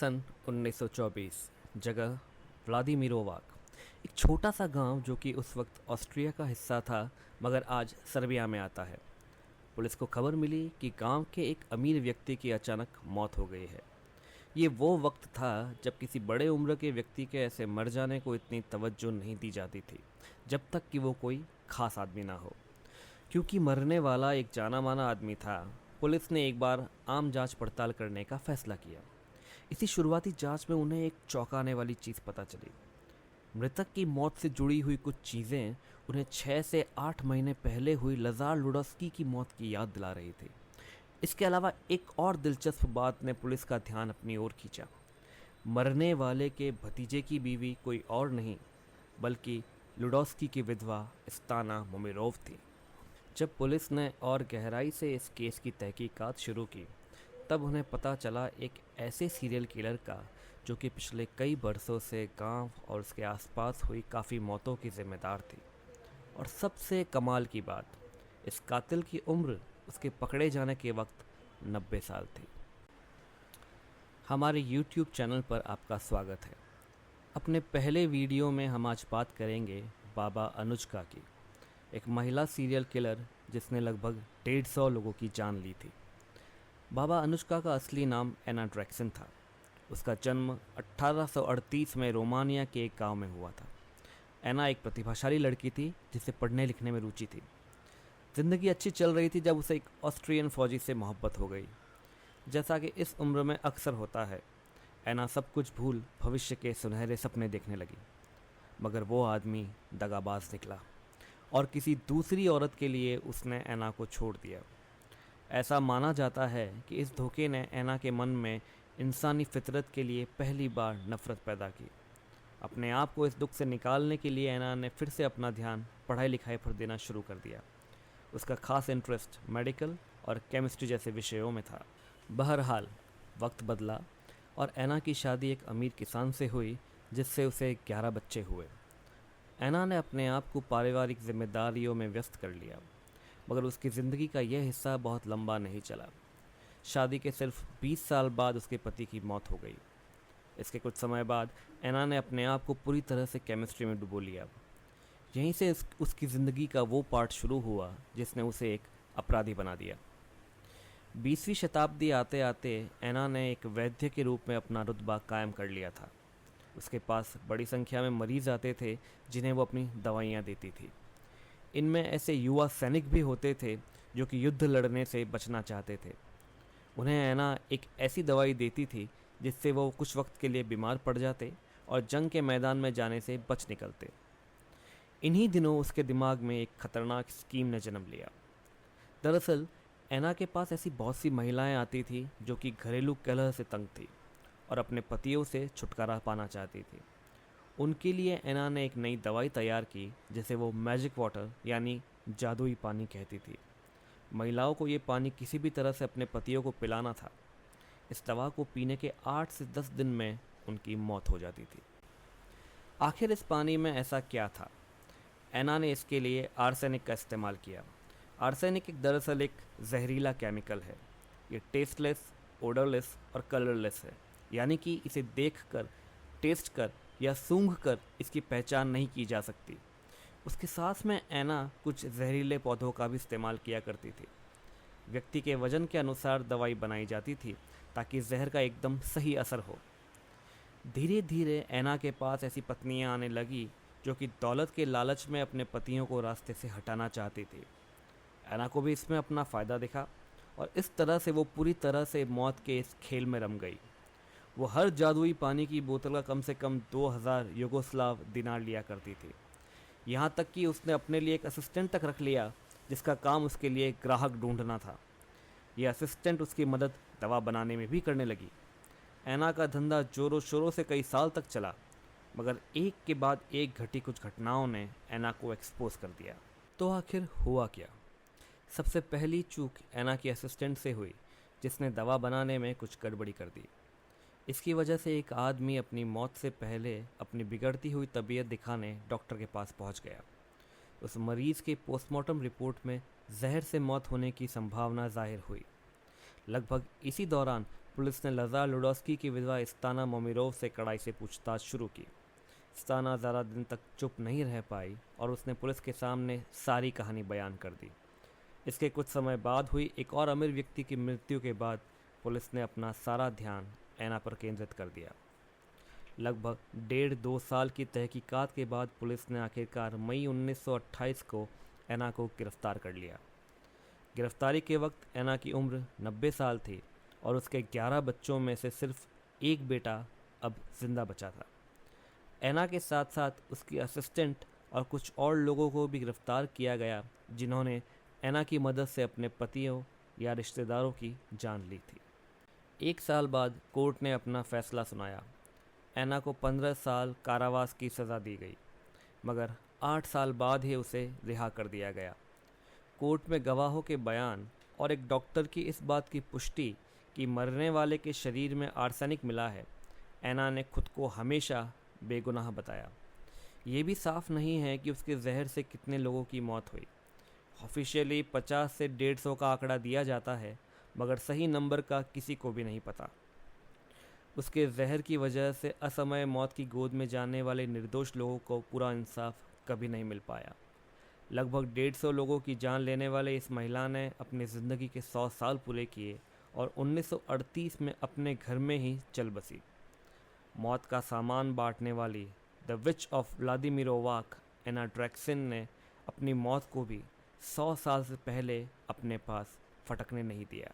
सन 1924। जगह व्लादिमीरोवाक। एक छोटा सा गांव जो कि उस वक्त ऑस्ट्रिया का हिस्सा था मगर आज सर्बिया में आता है। पुलिस को खबर मिली कि गांव के एक अमीर व्यक्ति की अचानक मौत हो गई है। ये वो वक्त था जब किसी बड़े उम्र के व्यक्ति के ऐसे मर जाने को इतनी तवज्जो नहीं दी जाती थी जब तक कि वो कोई खास आदमी ना हो। क्योंकि मरने वाला एक जाना माना आदमी था, पुलिस ने एक बार आम जांच पड़ताल करने का फैसला किया। इसी शुरुआती जांच में उन्हें एक चौंकाने वाली चीज़ पता चली। मृतक की मौत से जुड़ी हुई कुछ चीज़ें उन्हें 6 से 8 महीने पहले हुई लज़ार लुडोव्स्की की मौत की याद दिला रही थी। इसके अलावा एक और दिलचस्प बात ने पुलिस का ध्यान अपनी ओर खींचा। मरने वाले के भतीजे की बीवी कोई और नहीं बल्कि लुडोव्स्की की विधवा स्ताना मोमिरोव थी। जब पुलिस ने और गहराई से इस केस की तहकीकात शुरू की तब उन्हें पता चला एक ऐसे सीरियल किलर का जो कि पिछले कई बरसों से गांव और उसके आसपास हुई काफ़ी मौतों की जिम्मेदार थी। और सबसे कमाल की बात, इस कातिल की उम्र उसके पकड़े जाने के वक्त 90 साल थी। हमारे YouTube चैनल पर आपका स्वागत है। अपने पहले वीडियो में हम आज बात करेंगे बाबा अनुष्का की, एक महिला सीरियल किलर जिसने लगभग 150 लोगों की जान ली थी। बाबा अनुष्का का असली नाम एना ड्रैक्सन था। उसका जन्म 1838 में रोमानिया के एक गांव में हुआ था। एना एक प्रतिभाशाली लड़की थी जिसे पढ़ने लिखने में रुचि थी। ज़िंदगी अच्छी चल रही थी जब उसे एक ऑस्ट्रियन फौजी से मोहब्बत हो गई। जैसा कि इस उम्र में अक्सर होता है, एना सब कुछ भूल भविष्य के सुनहरे सपने देखने लगी। मगर वो आदमी दगाबाज निकला और किसी दूसरी औरत के लिए उसने एना को छोड़ दिया। ऐसा माना जाता है कि इस धोखे ने एना के मन में इंसानी फितरत के लिए पहली बार नफ़रत पैदा की। अपने आप को इस दुख से निकालने के लिए एना ने फिर से अपना ध्यान पढ़ाई लिखाई पर देना शुरू कर दिया। उसका खास इंटरेस्ट मेडिकल और केमिस्ट्री जैसे विषयों में था। बहरहाल वक्त बदला और एना की शादी एक अमीर किसान से हुई जिससे उसे 11 बच्चे हुए। एना ने अपने आप को पारिवारिक जिम्मेदारियों में व्यस्त कर लिया, मगर उसकी ज़िंदगी का यह हिस्सा बहुत लंबा नहीं चला। शादी के सिर्फ 20 साल बाद उसके पति की मौत हो गई। इसके कुछ समय बाद एना ने अपने आप को पूरी तरह से केमिस्ट्री में डुबो लिया। यहीं से उसकी ज़िंदगी का वो पार्ट शुरू हुआ जिसने उसे एक अपराधी बना दिया। 20वीं शताब्दी आते आते एना ने एक वैद्य के रूप में अपना रुतबा कायम कर लिया था। उसके पास बड़ी संख्या में मरीज़ आते थे जिन्हें वो अपनी दवाइयाँ देती थी। इनमें ऐसे युवा सैनिक भी होते थे जो कि युद्ध लड़ने से बचना चाहते थे। उन्हें एना एक ऐसी दवाई देती थी जिससे वो कुछ वक्त के लिए बीमार पड़ जाते और जंग के मैदान में जाने से बच निकलते। इन्हीं दिनों उसके दिमाग में एक खतरनाक स्कीम ने जन्म लिया। दरअसल एना के पास ऐसी बहुत सी महिलाएं आती थी जो कि घरेलू कलह से तंग थी और अपने पतियों से छुटकारा पाना चाहती थी। उनके लिए एना ने एक नई दवाई तैयार की जिसे वो मैजिक वाटर यानी जादुई पानी कहती थी। महिलाओं को ये पानी किसी भी तरह से अपने पतियों को पिलाना था। इस दवा को पीने के 8 से 10 दिन में उनकी मौत हो जाती थी। आखिर इस पानी में ऐसा क्या था? एना ने इसके लिए आर्सेनिक का इस्तेमाल किया। आर्सेनिक दरअसल एक जहरीला केमिकल है। ये टेस्टलेस, ओडरलेस और कलरलेस है, यानी कि इसे देखकर, टेस्ट कर या सूंघ कर इसकी पहचान नहीं की जा सकती। उसके साथ में एना कुछ जहरीले पौधों का भी इस्तेमाल किया करती थी। व्यक्ति के वजन के अनुसार दवाई बनाई जाती थी ताकि जहर का एकदम सही असर हो। धीरे धीरे एना के पास ऐसी पत्नियां आने लगी जो कि दौलत के लालच में अपने पतियों को रास्ते से हटाना चाहती थी। एना को भी इसमें अपना फ़ायदा दिखा और इस तरह से वो पूरी तरह से मौत के इस खेल में रम गई। वो हर जादुई पानी की बोतल का कम से कम 2000 युगोस्लाव दिनार लिया करती थी। यहाँ तक कि उसने अपने लिए एक असिस्टेंट तक रख लिया जिसका काम उसके लिए ग्राहक ढूंढना था। यह असिस्टेंट उसकी मदद दवा बनाने में भी करने लगी। एना का धंधा जोरों शोरों से कई साल तक चला, मगर एक के बाद एक घटी कुछ घटनाओं ने एना को एक्सपोज कर दिया। तो आखिर हुआ क्या? सबसे पहली चूक एना की असिस्टेंट से हुई जिसने दवा बनाने में कुछ गड़बड़ी कर दी। इसकी वजह से एक आदमी अपनी मौत से पहले अपनी बिगड़ती हुई तबीयत दिखाने डॉक्टर के पास पहुंच गया। उस मरीज़ के पोस्टमार्टम रिपोर्ट में जहर से मौत होने की संभावना जाहिर हुई। लगभग इसी दौरान पुलिस ने लाज़ार लुडोस्की की विधवा स्ताना मोमिरोव से कड़ाई से पूछताछ शुरू की। स्ताना ज़्यादा दिन तक चुप नहीं रह पाई और उसने पुलिस के सामने सारी कहानी बयान कर दी। इसके कुछ समय बाद हुई एक और अमीर व्यक्ति की मृत्यु के बाद पुलिस ने अपना सारा ध्यान ऐना पर केंद्रित कर दिया। लगभग 1.5-2 साल की तहकीकात के बाद पुलिस ने आखिरकार मई 1928 को ऐना को गिरफ्तार कर लिया। गिरफ्तारी के वक्त ऐना की उम्र 90 साल थी और उसके 11 बच्चों में से सिर्फ एक बेटा अब जिंदा बचा था। ऐना के साथ साथ उसकी असिस्टेंट और कुछ और लोगों को भी गिरफ्तार किया गया जिन्होंने ऐना की मदद से अपने पतियों या रिश्तेदारों की जान ली थी। 1 साल बाद कोर्ट ने अपना फैसला सुनाया। ऐना को 15 साल कारावास की सज़ा दी गई, मगर 8 साल बाद ही उसे रिहा कर दिया गया। कोर्ट में गवाहों के बयान और एक डॉक्टर की इस बात की पुष्टि कि मरने वाले के शरीर में आर्सेनिक मिला है, ऐना ने खुद को हमेशा बेगुनाह बताया। ये भी साफ नहीं है कि उसके जहर से कितने लोगों की मौत हुई। ऑफिशियली 50 से 150 का आंकड़ा दिया जाता है, मगर सही नंबर का किसी को भी नहीं पता। उसके जहर की वजह से असमय मौत की गोद में जाने वाले निर्दोष लोगों को पूरा इंसाफ कभी नहीं मिल पाया। लगभग 150 लोगों की जान लेने वाले इस महिला ने अपनी ज़िंदगी के 100 साल पूरे किए और 1938 में अपने घर में ही चल बसी। मौत का सामान बांटने वाली द विच ऑफ व्लादिमिरोवाक एना ड्रैक्सिन ने अपनी मौत को भी 100 साल से पहले अपने पास फटकने नहीं दिया।